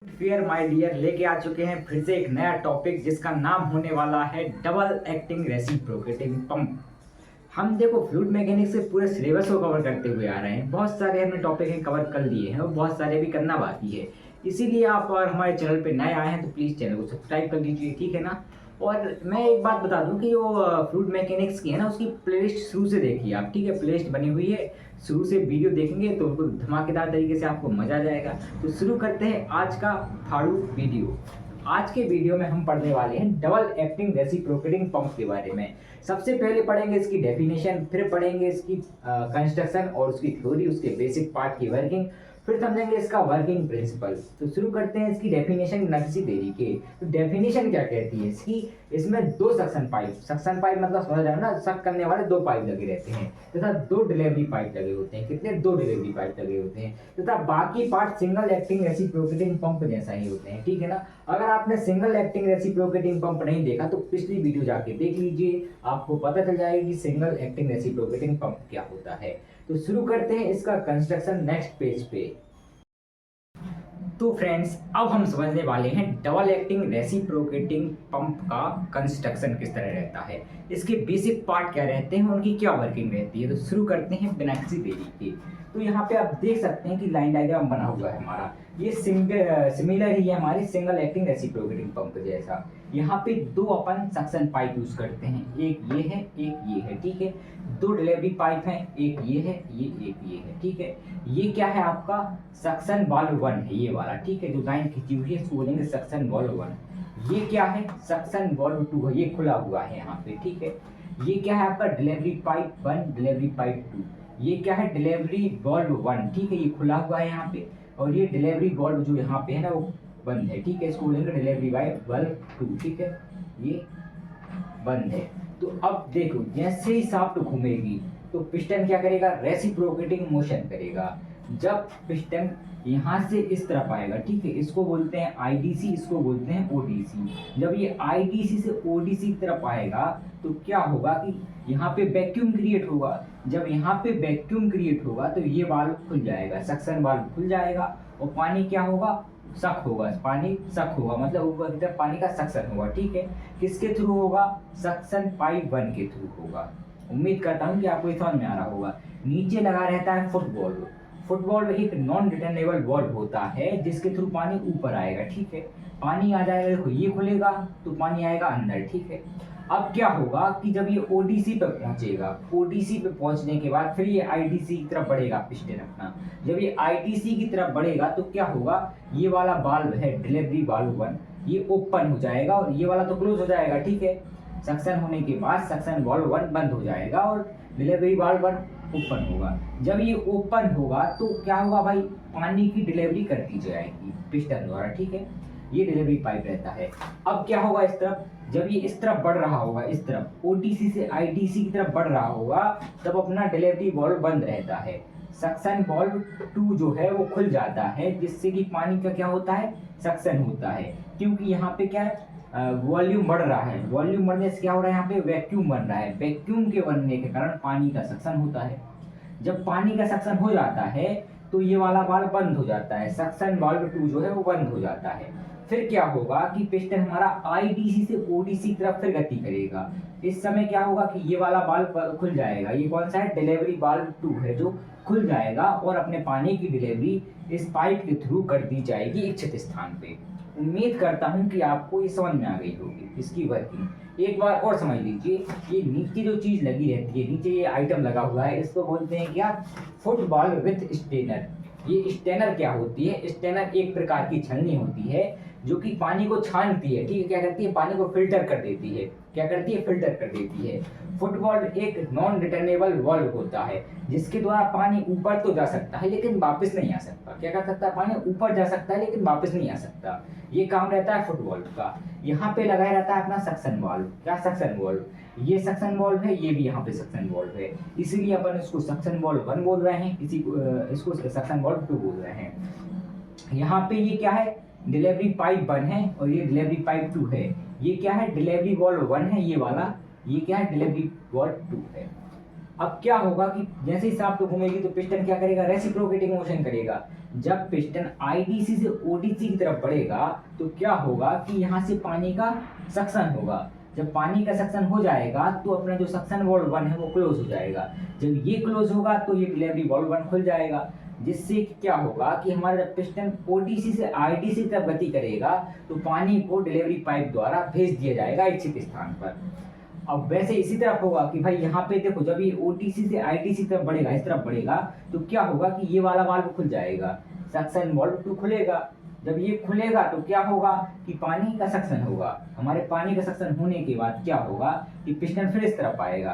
Fear my dear लेके आ चुके हैं फिर से एक नया टॉपिक जिसका नाम होने वाला है डबल एक्टिंग रेसिप्रोकेटिंग पंप। हम देखो फ्लूइड मैकेनिक्स से पूरे सिलेबस को कवर करते हुए आ रहे हैं। बहुत सारे हमने टॉपिक हैं कवर कर लिए हैं और बहुत सारे भी करना बाकी है। इसीलिए आप अगर हमारे चैनल पे नए आए हैं तो प्लीज़ चैनल को सब्सक्राइब कर लीजिए, ठीक है ना। और मैं एक बात बता दूं कि जो फ्लूइड मैकेनिक्स की है ना उसकी प्लेलिस्ट शुरू से देखिए आप, ठीक है। प्लेलिस्ट बनी हुई है, शुरू से वीडियो देखेंगे तो बिल्कुल धमाकेदार तरीके से आपको मजा आ जाएगा। तो शुरू करते हैं आज का फाड़ू वीडियो। आज के वीडियो में हम पढ़ने वाले हैं डबल एक्टिंग रेसिप्रोकेटिंग पंप के बारे में। सबसे पहले पढ़ेंगे इसकी डेफिनेशन, फिर पढ़ेंगे इसकी कंस्ट्रक्शन और उसकी थ्योरी, उसके बेसिक पार्ट की वर्किंग, फिर समझेंगे इसका वर्किंग प्रिंसिपल। तो शुरू करते हैं इसकी डेफिनेशन बिना किसी देरी के। तो डेफिनेशन क्या कहती है इसकी, इसमें दो सक्शन पाइप मतलब समझ रहे हो ना, सक करने वाले दो पाइप लगे रहते हैं तथा दो डिलीवरी पाइप लगे होते हैं। कितने? दो डिलीवरी पाइप लगे होते हैं तथा बाकी part single acting reciprocating pump जैसा ही होते हैं, ठीक है ना। अगर आपने सिंगल एक्टिंग रेसिप्रोकेटिंग पंप नहीं देखा तो पिछली वीडियो जाके देख लीजिए, आपको पता चल जाएगा कि सिंगल एक्टिंग रेसिप्रोकेटिंग पंप क्या होता है। तो शुरू करते हैं इसका कंस्ट्रक्शन नेक्स्ट पेज पे। तो फ्रेंड्स अब हम समझने वाले हैं डबल एक्टिंग रेसिप्रोकेटिंग पंप का कंस्ट्रक्शन किस तरह रहता है, इसके बेसिक पार्ट क्या रहते हैं, उनकी क्या वर्किंग रहती है। तो शुरू करते हैं बिना किसी देरी के। तो यहाँ पे आप देख सकते हैं कि लाइन डायग्राम बना हुआ है हमारा, ये सिमिलर ही है हमारे सिंगल एक्टिंग रेसिप्रोकेटिंग पंप जैसा। यहाँ पे दो अपन सक्शन पाइप यूज करते हैं, एक ये है एक ये है, ठीक है। दो डिलीवरी पाइप हैं, एक ये है एक ये है, ठीक है। ये क्या है आपका सक्शन वाल्व 1 है, ये वाला, ठीक है। जो लाइन खींची हुई है इसको बोलेंगे सक्शन वाल्व 1। ये क्या है सक्शन वाल्व 2 है, ये खुला हुआ है यहाँ पे, ठीक है। ये क्या है आपका डिलीवरी पाइप 1 डिलीवरी पाइप 2। ये क्या है डिलीवरी वाल्व 1, ठीक है, ये खुला हुआ है यहाँ पे। और ये डिलीवरी वाल्व जो यहाँ पे है ना वो बंद है, ठीक है। इसको बोलेंगे डिलीवरी वाल्व 2, ठीक है, ये बंद है। तो अब देखो जैसे ही शाफ्ट घूमेगी तो पिस्टन क्या करेगा, रेसिप्रोकेटिंग मोशन करेगा। जब पिस्टन यहाँ से इस तरफ आएगा, ठीक है, इसको बोलते हैं आईडीसी, इसको बोलते हैं ओडीसी। जब ये आईडीसी से ओडीसी की तरफ आएगा तो क्या होगा कि यहाँ पे वैक्यूम क्रिएट होगा। जब यहाँ पे वैक्यूम क्रिएट होगा तो ये वाल्व खुल जाएगा, सक्शन वाल्व खुल जाएगा और पानी क्या होगा, सक होगा, पानी सक होगा, मतलब ऊपर की तरफ पानी का सक्शन होगा, ठीक है। किसके थ्रू होगा, सक्शन पाइप 1 के थ्रू होगा। उम्मीद करता हूँ कि आपको ये समझ में आ रहा होगा। नीचे लगा रहता है फुटबॉल एक नॉन रिटर्नेबल वॉल्व होता है जिसके थ्रू पानी ऊपर आएगा, ठीक है। पानी आ जाएगा, देखो ये खुलेगा तो पानी आएगा अंदर, ठीक है। अब क्या होगा कि जब ये ओडीसी पे पहुंचेगा, ओडीसी पे पहुंचने के बाद फिर ये आईडीसी की तरफ बढ़ेगा पिस्टन अपना। जब ये आईडीसी की तरफ बढ़ेगा तो क्या होगा, ये वाला वाल्व है डिलीवरी वाल्व 1, ये ओपन हो जाएगा और ये वाला तो क्लोज हो जाएगा, ठीक है। सक्शन होने के बाद सक्शन वाल्व 1 बंद हो जाएगा और डिलीवरी वाल्व 1 ओपन होगा। जब ये ओपन होगा तो क्या होगा भाई, पानी की डिलीवरी कर दी जाएगी पिस्टन द्वारा, ठीक है। ये डिलीवरी पाइप रहता है। अब क्या होगा इस तरफ, जब ये इस तरफ बढ़ रहा होगा, इस तरफ ओडीसी से आईडीसी की तरफ बढ़ रहा होगा, तब अपना डिलीवरी वाल्व बंद रहता है। सक्शन वाल्व 2 जो है वो खुल जाता है जिससे कि पानी का क्या होता है, सक्शन होता है। क्योंकि यहाँ पे क्या है, वॉल्यूम बढ़ रहा है, वॉल्यूम बढ़ने से क्या हो रहा है, यहाँ पे वैक्यूम बन रहा है। वैक्यूम के बनने के कारण पानी का सक्शन होता है। जब पानी का सक्शन हो जाता है तो ये वाला वाल्व बंद हो जाता है, सक्शन वाल्व 2 जो है वो बंद हो जाता है। फिर क्या होगा कि पिस्टन हमारा आईडीसी से ओडीसी की तरफ फिर गति करेगा। इस समय क्या होगा कि ये वाला वाल्व खुल जाएगा, ये कौन सा है, डिलीवरी वाल्व 2 है जो खुल जाएगा और अपने पानी की डिलीवरी इस पाइप के थ्रू कर दी जाएगी इच्छित स्थान पे। उम्मीद करता हूँ कि आपको ये समझ में आ गई होगी इसकी वर्किंग। एक बार और समझ लीजिए, ये नीचे जो चीज लगी रहती है, नीचे ये आइटम लगा हुआ है, इसको बोलते हैं क्या, फुटबॉल विथ स्टेनर। ये स्टेनर क्या होती है, स्टेनर एक प्रकार की छलनी होती है जो कि पानी को छानती है, ठीक है। क्या करती है, पानी को फिल्टर कर देती है। क्या करती है, फिल्टर कर देती है। फुटबॉल एक नॉन रिटर्नेबल वाल्व होता है जिसके द्वारा पानी ऊपर तो जा सकता है लेकिन वापस नहीं आ सकता। क्या कर सकता है, पानी ऊपर जा सकता है लेकिन वापस नहीं आ सकता। ये काम रहता है फुटबॉल का। यहाँ पे लगाया रहता है अपना सक्शन वाल्व, क्या सक्शन वाल्व, ये सक्शन वाल्व है, ये भी यहाँ पे सक्शन वाल्व है, इसीलिए अपन इसको सक्शन वाल्व 1 बोल रहे हैं, इसको सक्शन वाल्व 2 बोल रहे हैं। यहाँ पे ये क्या है, डिलीवरी पाइप 1 है और ये डिलीवरी पाइप 2 है। ये क्या है, डिलीवरी वाल्व 1 है ये वाला, ये क्या है, डिलीवरी वाल्व 2 है। अब क्या होगा कि जैसे ही शाफ्ट घूमेगी तो पिस्टन क्या करेगा, रेसिप्रोकेटिंग मोशन करेगा। जब पिस्टन आईडीसी से ओडीसी की तरफ बढ़ेगा तो क्या होगा कि यहाँ से पानी का सक्शन होगा। जब पानी का सक्शन हो जाएगा तो अपना जो सक्शन वाल्व 1 है वो क्लोज हो जाएगा। जब ये क्लोज होगा तो ये डिलीवरी वाल्व 1 खुल जाएगा, जिससे क्या होगा कि हमारा जब पिस्टन ओडीसी से आईडीसी की तरफ गति करेगा तो पानी को डिलीवरी पाइप द्वारा भेज दिया जाएगा इच्छित स्थान पर। अब वैसे इसी तरफ होगा कि भाई यहाँ पे देखो, जब ये ओटीसी से आईटीसी तरफ बढ़ेगा, इस तरफ बढ़ेगा, तो क्या होगा कि ये वाला वाल्व खुल जाएगा, सक्शन वाल्व 2 खुलेगा। जब ये खुलेगा तो क्या होगा कि पानी का सक्शन होगा। हमारे पानी का सक्शन होने के बाद क्या होगा कि पिस्टन फिर इस तरफ आएगा,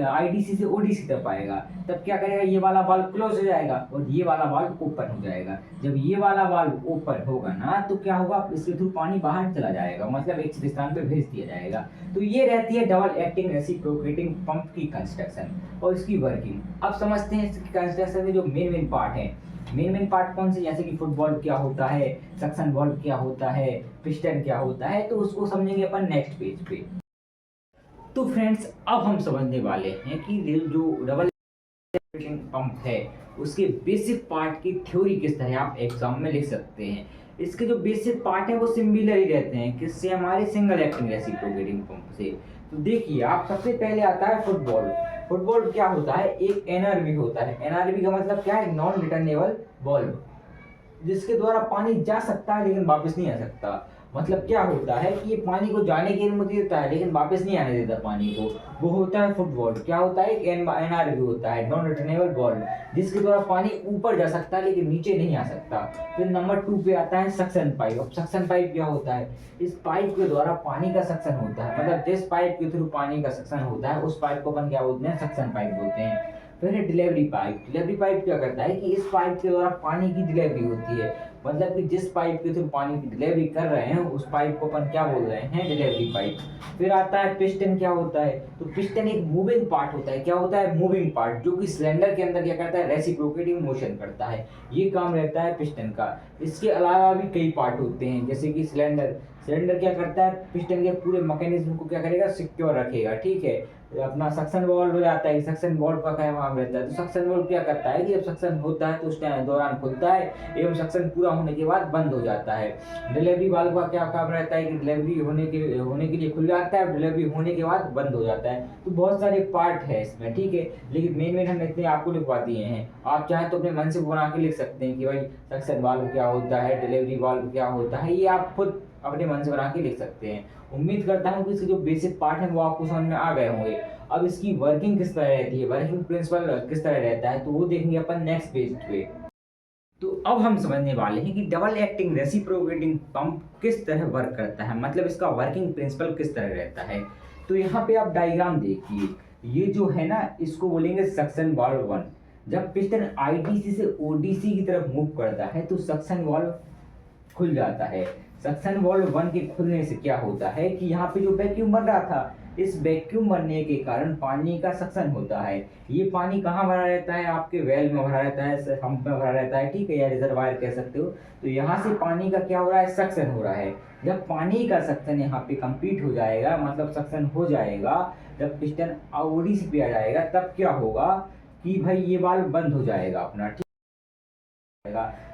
आईडीसी से ओडीसी तरफ आएगा। तब क्या करेगा, ये वाला वाल्व क्लोज हो जाएगा और ये वाला वाल्व ओपन हो जाएगा। जब ये वाला वाल्व ओपन होगा ना तो क्या होगा, इसके थ्रू पानी बाहर चला जाएगा, मतलब एक स्थान पे भेज दिया जाएगा। तो ये रहती है डबल एक्टिंग रेसिप्रोकेटिंग पंप की कंस्ट्रक्शन और इसकी वर्किंग। अब समझते हैं इसकी कंस्ट्रक्शन के जो मेन पार्ट है। मेन पार्ट कौन से, जैसे कि फुट वाल्व क्या होता है, सक्शन वाल्व क्या होता है, पिस्टन क्या होता है, तो उसको समझेंगे अपन नेक्स्ट पेज पे। तो फ्रेंड्स अब हम समझने वाले हैं कि जो डबल एक्टिंग पंप है उसके बेसिक पार्ट की थ्योरी किस तरह आप एग्जाम में लिख सकते हैं। इसके जो बेसिक पार्ट है वो सिमिलर ही रहते हैं किससे, हमारे सिंगल एक्टिंग रेसिप्रोकेटिंग पंप से। तो देखिए आप, सबसे पहले आता है फुटबॉल। फुटबॉल क्या होता है, एक एनआरवी होता है। एनआरवी का मतलब क्या है, नॉन रिटर्नेबल बॉल्व, जिसके द्वारा पानी जा सकता है लेकिन वापस नहीं आ सकता। मतलब क्या होता है कि ये पानी को जाने की अनुमति देता है लेकिन वापस नहीं आने देता पानी को, वो होता है फुटबॉल। क्या होता है, एक एनआरवी होता है, नॉन रिटर्नेबल बॉल्व, जिसके द्वारा पानी ऊपर जा सकता है लेकिन नीचे नहीं आ सकता। फिर नंबर 2 पे आता है सक्शन पाइप। अब सक्शन पाइप क्या होता है, इस पाइप के द्वारा पानी का सक्शन होता है, मतलब जिस पाइप के थ्रू पानी का सक्शन होता है उस पाइप को अपन क्या बोलते हैं, सक्शन पाइप बोलते हैं। फिर है डिलीवरी पाइप। डिलीवरी पाइप क्या करता है कि इस पाइप के द्वारा पानी की डिलीवरी होती है, मतलब कि जिस पाइप के थ्रू पानी की डिलीवरी कर रहे हैं उस पाइप को अपन क्या बोल रहे हैं, डिलीवरी पाइप। फिर आता है पिस्टन। क्या होता है, तो पिस्टन एक मूविंग पार्ट होता है। क्या होता है, मूविंग पार्ट, जो कि सिलेंडर के अंदर क्या करता है, रेसिप्रोकेटिंग मोशन करता है। ये काम रहता है पिस्टन का। इसके अलावा भी कई पार्ट होते हैं, जैसे कि सिलेंडर। सिलेंडर क्या करता है, पिस्टन के पूरे मैकेनिज्म को क्या करेगा, सिक्योर रखेगा, ठीक है। अपना सक्शन वाल्व हो जाता है, सक्शन वाल्व का क्या काम रहता है, तो सक्शन वाल्व क्या करता है कि जब सक्शन होता है तो उस टाइम दौरान खुलता है एवं सक्शन पूरा होने के बाद बंद हो जाता है। डिलीवरी वाल्व का क्या काम रहता है कि डिलीवरी होने के लिए खुल जाता है, डिलीवरी होने के बाद बंद हो जाता है। तो बहुत सारे पार्ट है इसमें, ठीक है, लेकिन मेन हम इतने आपको लिखवा दिए हैं। आप चाहें तो अपने मन से बना के लिख सकते हैं कि भाई सक्शन वाल्व क्या होता है, डिलीवरी वाल्व क्या होता है, ये आप खुद अपने मन से बना के लिख सकते हैं। उम्मीद करता हूँ कि इसके जो बेसिक पार्ट है वो आपको समझ में आ गए होंगे। अब इसकी वर्किंग किस तरह रहती है, वर्किंग प्रिंसिपल किस तरह रहता है, तो वो देखेंगे अपन नेक्स्ट पेज पे। तो अब हम समझने वाले हैं कि डबल एक्टिंग रेसिप्रोकेटिंग पंप किस तरह वर्क करता है, मतलब इसका वर्किंग प्रिंसिपल किस तरह रहता है। तो यहाँ पे आप डायग्राम देखिए, ये जो है ना, इसको बोलेंगे सक्शन वाल्व 1। जब पिस्टन आईडीसी से ओडीसी की तरफ मूव करता है तो सक्शन वाल्व खुल जाता है। सक्शन वाल्व 1 के खुलने से क्या होता है कि यहाँ पे जो वैक्यूम बन रहा था, इस वैक्यूम बनने के कारण पानी का सक्शन होता है। ये पानी कहाँ भरा रहता है, आपके वेल में भरा रहता है, पंप में भरा रहता है, ठीक है, या रिजर्वायर कह सकते हो। तो यहाँ से पानी का क्या हो रहा है, सक्शन हो रहा है। जब पानी का सक्शन यहाँ पे कंप्लीट हो जाएगा, मतलब सक्शन हो जाएगा, जब पिस्टन ओडीसी पे आ जाएगा तब क्या होगा कि भाई ये वाल्व बंद हो जाएगा अपना, ठीक।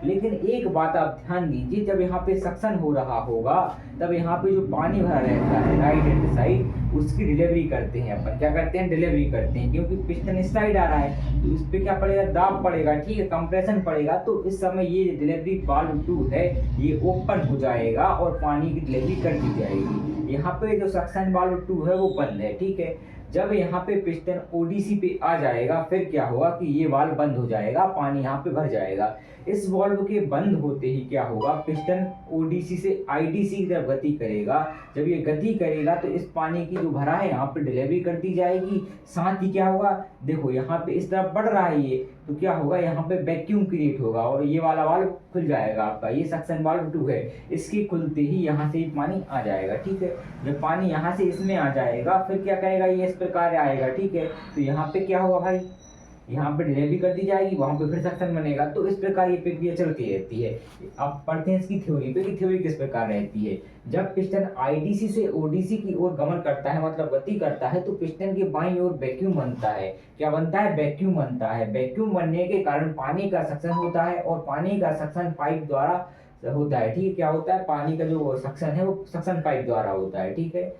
लेकिन एक बात आप ध्यान दीजिए, जब यहाँ पे सक्शन हो रहा होगा तब यहाँ पे जो पानी भरा रहता है राइट हैंड साइड, उसकी डिलीवरी करते हैं अपन। क्या करते हैं, डिलीवरी करते हैं, क्योंकि पिस्टन इस साइड आ रहा है तो इस पे क्या पड़ेगा, दाब पड़ेगा, ठीक है, कंप्रेशन पड़ेगा। तो इस समय ये डिलीवरी वाल्व 2 है ये ओपन हो जाएगा और पानी की डिलीवरी कर दी जाएगी। यहाँ पे जो सक्शन वाल्व 2 है वो बंद है, ठीक है। जब यहाँ पे पिस्टन ओडीसी पे आ जाएगा फिर क्या होगा कि ये वाल्व बंद हो जाएगा, पानी यहाँ पे भर जाएगा। इस वाल्व के बंद होते ही क्या होगा, पिस्टन ओडीसी से आईडीसी की तरफ गति करेगा। जब ये गति करेगा तो इस पानी की जो भरा है यहाँ पे डिलीवरी कर दी जाएगी। साथ ही क्या होगा, देखो यहाँ पे इस तरफ बढ़ रहा है ये, तो क्या होगा यहाँ पे वैक्यूम क्रिएट होगा और ये वाला वाल्व खुल जाएगा आपका। ये सक्शन वाल्व 2 है, इसके खुलते ही यहाँ से पानी आ जाएगा, ठीक है। जब पानी यहाँ से इसमें आ जाएगा फिर क्या करेगा, ये इस प्रकार आएगा, ठीक है। तो यहाँ पे क्या होगा भाई, यहाँ पे डिलीवरी कर दी जाएगी, वहाँ पे फिर सक्शन बनेगा। तो इस प्रकार ये प्रक्रिया चलती रहती है। अब पढ़ते हैं इसकी थ्योरी पे कि थ्योरी किस प्रकार रहती है। जब पिस्टन आईडीसी से ओडीसी की ओर गमन करता है, मतलब गति करता है, तो पिस्टन के बाईं ओर वैक्यूम बनता है। क्या बनता है? वैक्यूम बनता है। वैक्यूम बनने के कारण पानी का सक्शन होता है, और पानी का सक्शन पाइप द्वारा होता है। ठीक है, क्या होता है? पानी का जो सक्शन है वो सक्शन पाइप द्वारा होता है। ठीक है,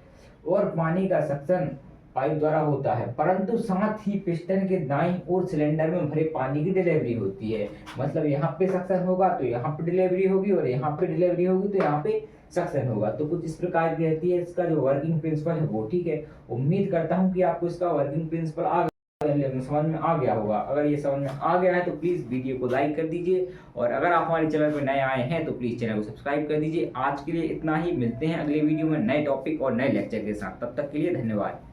और पानी का सक्शन पाइप द्वारा होता है, परंतु साथ ही पिस्टन के दाईं ओर सिलेंडर में भरे पानी की डिलीवरी होती है। मतलब यहाँ पे सक्शन होगा तो यहाँ पे डिलीवरी होगी, और यहाँ पे डिलीवरी होगी तो यहाँ पे सक्शन होगा। तो कुछ इस प्रकार की रहती है इसका जो वर्किंग प्रिंसिपल है वो। ठीक है, उम्मीद करता हूँ कि आपको इसका वर्किंग प्रिंसिपल समझ में आ गया होगा। अगर ये समझ में आ गया है तो प्लीज़ वीडियो को लाइक कर दीजिए, और अगर आप हमारे चैनल पर नए आए हैं तो प्लीज़ चैनल को सब्सक्राइब कर दीजिए। आज के लिए इतना ही, मिलते हैं अगले वीडियो में नए टॉपिक और नए लेक्चर के साथ। तब तक के लिए धन्यवाद।